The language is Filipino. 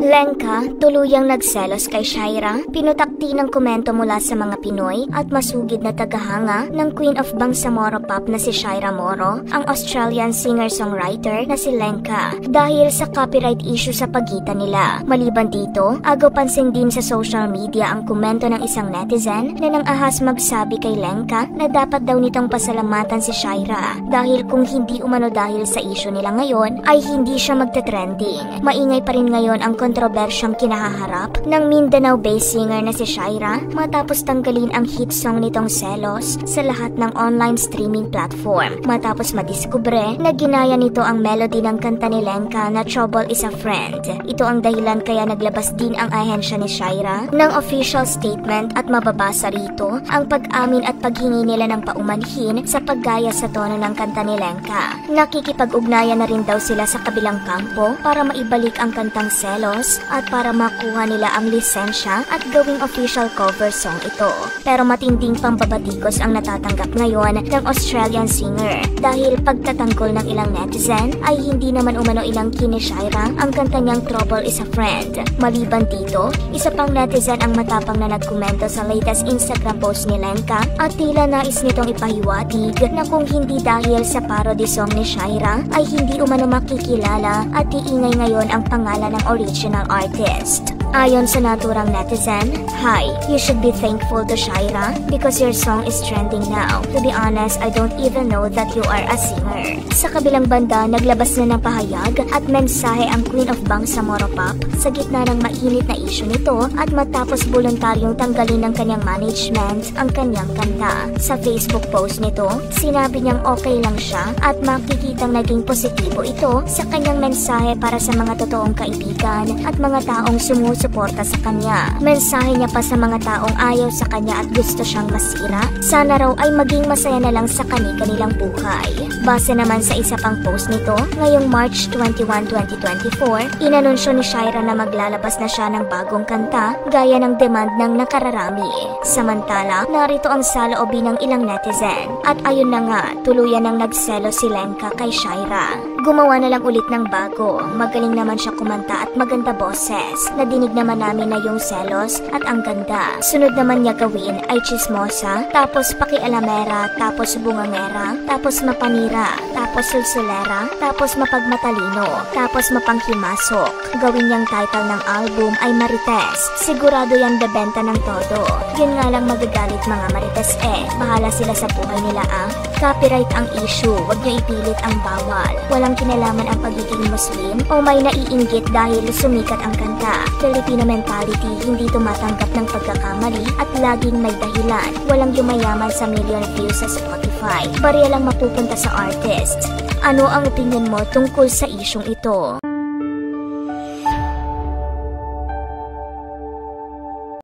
Lenka, tuluyang nagselos kay Shaira, pinutakti ng komento mula sa mga Pinoy at masugid na tagahanga ng Queen of Bangsamoro Pop na si Shaira Moro, ang Australian singer-songwriter na si Lenka, dahil sa copyright issue sa pagitan nila. Maliban dito, agaw pansin din sa social media ang komento ng isang netizen na nang ahas magsabi kay Lenka na dapat daw nitong pasalamatan si Shaira dahil kung hindi umano dahil sa issue nila ngayon ay hindi siya magte-trending. Maingay pa rin ngayon ang kontrobersyang kinahaharap ng Mindanao-based singer na si Shaira matapos tanggalin ang hit song nitong Selos sa lahat ng online streaming platform matapos madiskubre na ginaya nito ang melody ng kanta ni Lenka na Trouble is a Friend. Ito ang dahilan kaya naglabas din ang ahensya ni Shaira ng official statement at mababasa rito ang pag-amin at paghingi nila ng paumanhin sa paggaya sa tono ng kanta ni Lenka. Nakikipag-ugnayan na rin daw sila sa kabilang kampo para maibalik ang kantang Selos at para makuha nila ang lisensya at gawing official cover song ito. Pero matinding pambabatikos ang natatanggap ngayon ng Australian singer dahil pagtatanggol ng ilang netizen ay hindi naman umano inangkin ni Shaira ang kanta niyang Trouble is a Friend. Maliban dito, isa pang netizen ang matapang na nagkomento sa latest Instagram post ni Lenka at tila nais nitong ipahiwatig na kung hindi dahil sa parody song ni Shaira ay hindi umano makikilala at iingay ngayon ang pangalan ng original artist. Ayon sa naturang netizen, "Hi, you should be thankful to Shaira because your song is trending now. To be honest, I don't even know that you are a singer." Sa kabilang banda, naglabas na ng pahayag at mensahe ang Queen of Bangsamoro Pop sa gitna ng mainit na issue nito at matapos voluntaryong tanggalin ng kanyang management ang kanyang kanta. Sa Facebook post nito, sinabi niyang okay lang siya at makikitang naging positibo ito sa kanyang mensahe para sa mga totoong kaibigan at mga taong sumusuporta sa kanya. Mensahe niya pa sa mga taong ayaw sa kanya at gusto siyang masira, sana raw ay maging masaya na lang sa kanilang buhay. Base naman sa isa pang post nito, ngayong March 21, 2024, inanunsyo ni Shaira na maglalabas na siya ng bagong kanta gaya ng demand ng nakararami. Samantala, narito ang saloobin ng ilang netizen at ayun na nga, tuluyan ng nagselo si Lenka kay Shaira. Gumawa na lang ulit ng bago, magaling naman siya kumanta at maganda boses. Nadinig naman namin na yung Selos at ang ganda. Sunod naman niya gawin ay chismosa, tapos pakialamera, tapos bungangera, tapos mapanira, tapos sulsulera, tapos mapagmatalino, tapos mapanghimasok. Gawin niyang title ng album ay Marites. Sigurado yan bebenta ng todo. Yun nga lang magagalit mga Marites bahala sila sa buhay nila Copyright ang issue, wag niyo ipilit ang bawal. Walang kinalaman ang pagiging Muslim o may naiinggit dahil sumikat ang kanta. Filipino mentality, hindi tumatanggap ng pagkakamali at laging may dahilan. Walang yumayaman sa million views sa Spotify. Barya lang mapupunta sa artist. Ano ang opinion mo tungkol sa isyong ito?